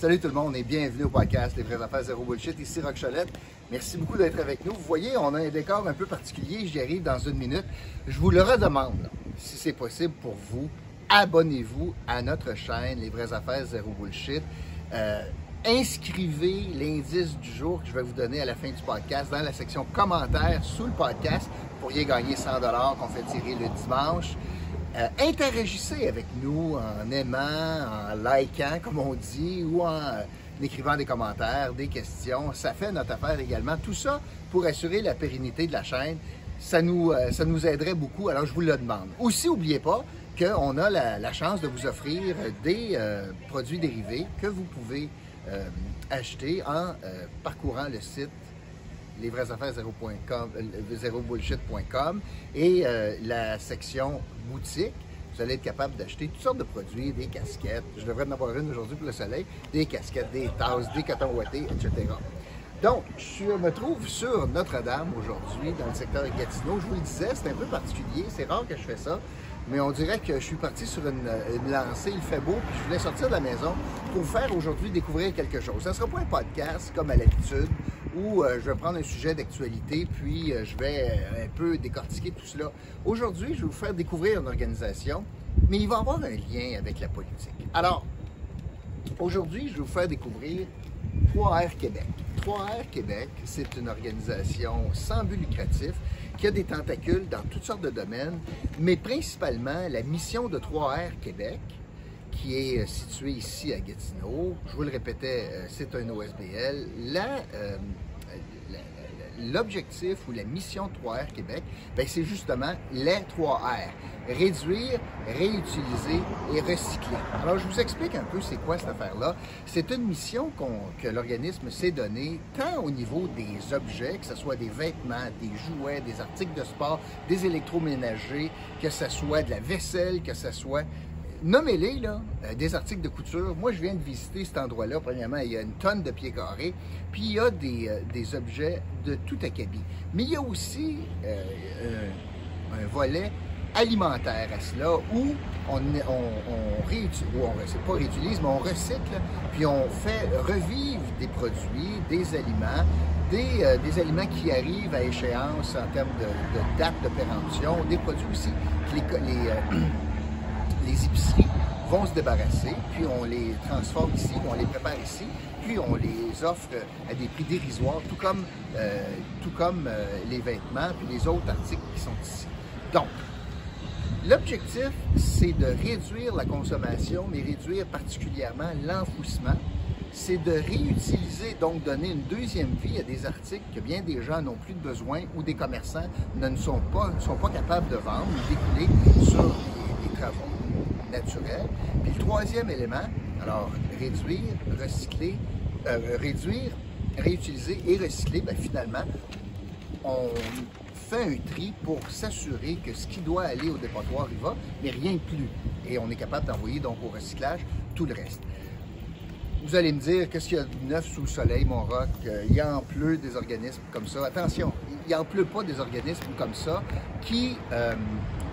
Salut tout le monde et bienvenue au podcast Les vraies affaires zéro bullshit. Ici Roch Cholette. Merci beaucoup d'être avec nous. Vous voyez, on a un décor un peu particulier. J'y arrive dans une minute. Je vous le redemande, si c'est possible pour vous, abonnez-vous à notre chaîne Les vraies affaires zéro bullshit. Inscrivez l'indice du jour que je vais vous donner à la fin du podcast dans la section commentaires sous le podcast. Vous pourriez gagner 100 $ qu'on fait tirer le dimanche. Interagissez avec nous en aimant, en likant, comme on dit, ou en écrivant des commentaires, des questions. Ça fait notre affaire également. Tout ça pour assurer la pérennité de la chaîne. Ça nous aiderait beaucoup, alors je vous le demande. Aussi, n'oubliez pas qu'on a la chance de vous offrir des produits dérivés que vous pouvez acheter en parcourant le site lesvraiesaffaires0bullshit.com et la section boutique. Vous allez être capable d'acheter toutes sortes de produits, des casquettes, je devrais en avoir une aujourd'hui pour le soleil, des casquettes, des tasses, des cotons ouatés, etc. Donc, je me trouve sur Notre-Dame aujourd'hui, dans le secteur de Gatineau. Je vous le disais, c'est un peu particulier, c'est rare que je fais ça, mais on dirait que je suis parti sur une lancée, il fait beau, puis je voulais sortir de la maison pour vous faire aujourd'hui découvrir quelque chose. Ça ne sera pas un podcast comme à l'habitude, où je vais prendre un sujet d'actualité, puis je vais un peu décortiquer tout cela. Aujourd'hui, je vais vous faire découvrir une organisation, mais il va y avoir un lien avec la politique. Alors, aujourd'hui, je vais vous faire découvrir 3R Québec. 3R Québec, c'est une organisation sans but lucratif qui a des tentacules dans toutes sortes de domaines, mais principalement la mission de 3R Québec, qui est située ici à Gatineau. Je vous le répétais, c'est un OSBL. L'objectif ou la mission de 3R Québec, c'est justement les 3R. Réduire, réutiliser et recycler. Alors, je vous explique un peu c'est quoi cette affaire-là. C'est une mission que l'organisme s'est donnée tant au niveau des objets, que ce soit des vêtements, des jouets, des articles de sport, des électroménagers, que ce soit de la vaisselle, que ce soit... Nommez-les, là, des articles de couture. Moi, je viens de visiter cet endroit-là. Premièrement, il y a une tonne de pieds carrés. Puis, il y a des objets de tout acabit. Mais il y a aussi un volet alimentaire à cela où on réutilise, ou c'est pas réutilise, mais on recycle, puis on fait revivre des produits, des aliments, des aliments qui arrivent à échéance en termes de date de péremption, des produits aussi que les épiceries vont se débarrasser, puis on les transforme ici, on les prépare ici, puis on les offre à des prix dérisoires, tout comme les vêtements, puis les autres articles qui sont ici. Donc, l'objectif, c'est de réduire la consommation, mais réduire particulièrement l'enfouissement. C'est de réutiliser, donc donner une deuxième vie à des articles que bien des gens n'ont plus de besoin ou des commerçants ne sont pas capables de vendre ou d'écouler sur les travaux naturels. Puis le troisième élément, alors réduire, recycler, réutiliser et recycler, finalement, on fait un tri pour s'assurer que ce qui doit aller au dépotoir y va, mais rien de plus. Et on est capable d'envoyer donc au recyclage tout le reste. Vous allez me dire, qu'est-ce qu'il y a de neuf sous le soleil, mon Roch? Il en pleut des organismes comme ça. Attention, il n'en pleut pas des organismes comme ça qui,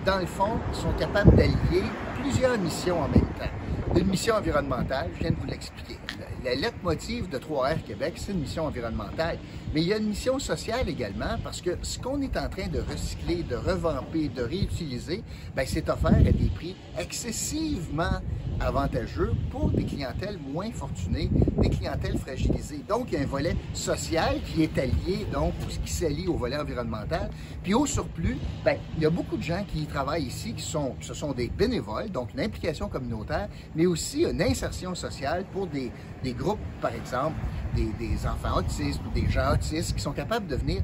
dans le fond, sont capables d'allier plusieurs missions en même temps. Une mission environnementale, je viens de vous l'expliquer. La leitmotiv de 3R Québec, c'est une mission environnementale. Mais il y a une mission sociale également, parce que ce qu'on est en train de recycler, de revamper, de réutiliser, c'est offert à des prix excessivement avantageux pour des clientèles moins fortunées, des clientèles fragilisées. Donc, il y a un volet social qui est allié, donc, qui s'allie au volet environnemental. Puis, au surplus, il y a beaucoup de gens qui y travaillent ici, ce sont des bénévoles, donc une implication communautaire, mais aussi une insertion sociale pour des groupes, par exemple, des enfants autistes ou des gens autistes qui sont capables de venir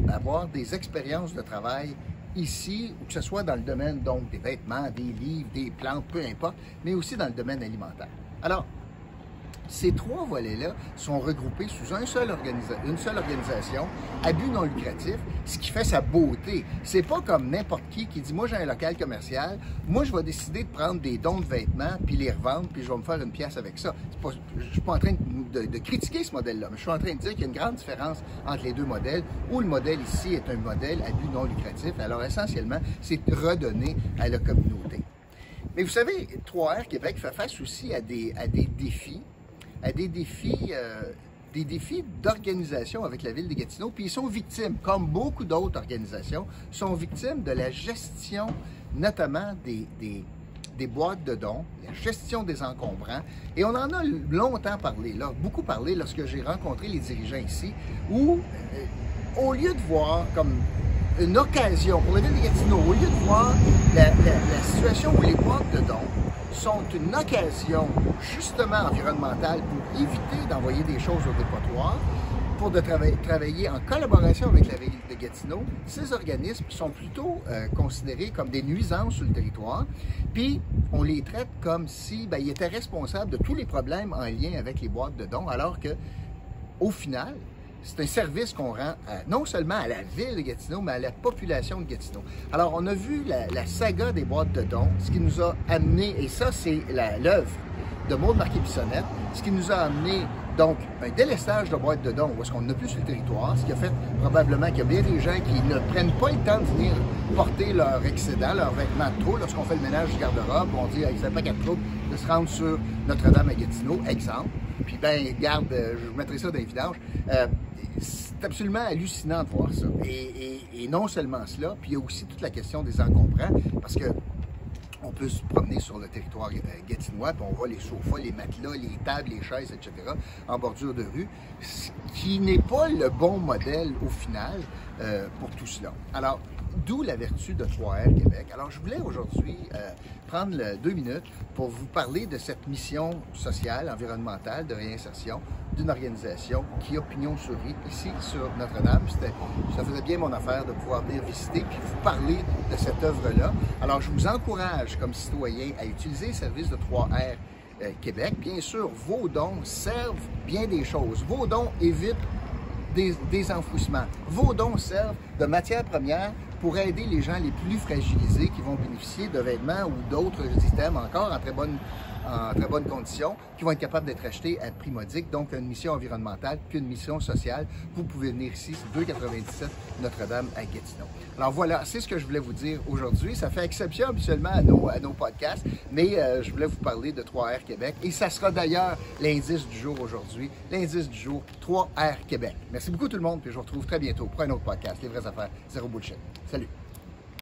avoir des expériences de travail ici, ou que ce soit dans le domaine donc des vêtements, des livres, des plantes, peu importe, mais aussi dans le domaine alimentaire. Alors, ces trois volets-là sont regroupés sous une seule organisation à but non lucratif, ce qui fait sa beauté. C'est pas comme n'importe qui dit « Moi, j'ai un local commercial, moi, je vais décider de prendre des dons de vêtements, puis les revendre, puis je vais me faire une pièce avec ça. » Je ne suis pas en train de critiquer ce modèle-là, mais je suis en train de dire qu'il y a une grande différence entre les deux modèles, où le modèle ici est un modèle à but non lucratif. Alors, essentiellement, c'est redonner à la communauté. Mais vous savez, 3R Québec fait face aussi à des défis à des défis d'organisation avec la ville de Gatineau, puis ils sont victimes, comme beaucoup d'autres organisations, sont victimes de la gestion, notamment des boîtes de dons, la gestion des encombrants. Et on en a longtemps parlé, là, beaucoup parlé lorsque j'ai rencontré les dirigeants ici, où, au lieu de voir comme une occasion pour la ville de Gatineau, au lieu de voir la situation où les boîtes de dons sont une occasion justement environnementale pour éviter d'envoyer des choses au dépotoir, pour travailler en collaboration avec la ville de Gatineau, ces organismes sont plutôt considérés comme des nuisances sur le territoire, puis on les traite comme si ils étaient responsables de tous les problèmes en lien avec les boîtes de dons, alors que au final, c'est un service qu'on rend non seulement à la ville de Gatineau, mais à la population de Gatineau. Alors, on a vu la saga des boîtes de dons, ce qui nous a amené, et ça, c'est l'œuvre de Maude Marquet-Bissonnette, ce qui nous a amené, donc, un délestage de boîtes de dons, où est-ce qu'on n'a plus sur le territoire, ce qui a fait probablement qu'il y a bien des gens qui ne prennent pas le temps de venir porter leur excédent, leurs vêtements de trop, lorsqu'on fait le ménage du garde-robe, on dit, c'est pas quatre troubles de se rendre sur Notre-Dame à Gatineau, exemple. Puis, garde, je mettrai ça dans les vidanges. C'est absolument hallucinant de voir ça. Et non seulement cela, puis il y a aussi toute la question des encombrants, parce que on peut se promener sur le territoire gatinois, puis on voit les sofas, les matelas, les tables, les chaises, etc., en bordure de rue, ce qui n'est pas le bon modèle au final pour tout cela. Alors, d'où la vertu de 3R Québec. Alors, je voulais aujourd'hui prendre 2 minutes pour vous parler de cette mission sociale, environnementale, de réinsertion d'une organisation qui a pignon sur rue ici sur Notre-Dame. Ça faisait bien mon affaire de pouvoir venir visiter puis vous parler de cette œuvre-là. Alors, je vous encourage comme citoyen à utiliser les services de 3R Québec. Bien sûr, vos dons servent bien des choses. Vos dons évitent des enfouissements. Vos dons servent de matières premières pour aider les gens les plus fragilisés qui vont bénéficier de vêtements ou d'autres items encore en très bonnes conditions, qui vont être capables d'être achetés à prix modique. Donc, une mission environnementale puis une mission sociale. Vous pouvez venir ici, c'est 297 Notre-Dame à Gatineau. Alors voilà, c'est ce que je voulais vous dire aujourd'hui. Ça fait exception habituellement à nos podcasts, mais je voulais vous parler de 3R Québec. Et ça sera d'ailleurs l'indice du jour aujourd'hui. L'indice du jour, 3R Québec. Merci beaucoup tout le monde, puis je vous retrouve très bientôt pour un autre podcast, Les vraies affaires, zéro bullshit. Salut!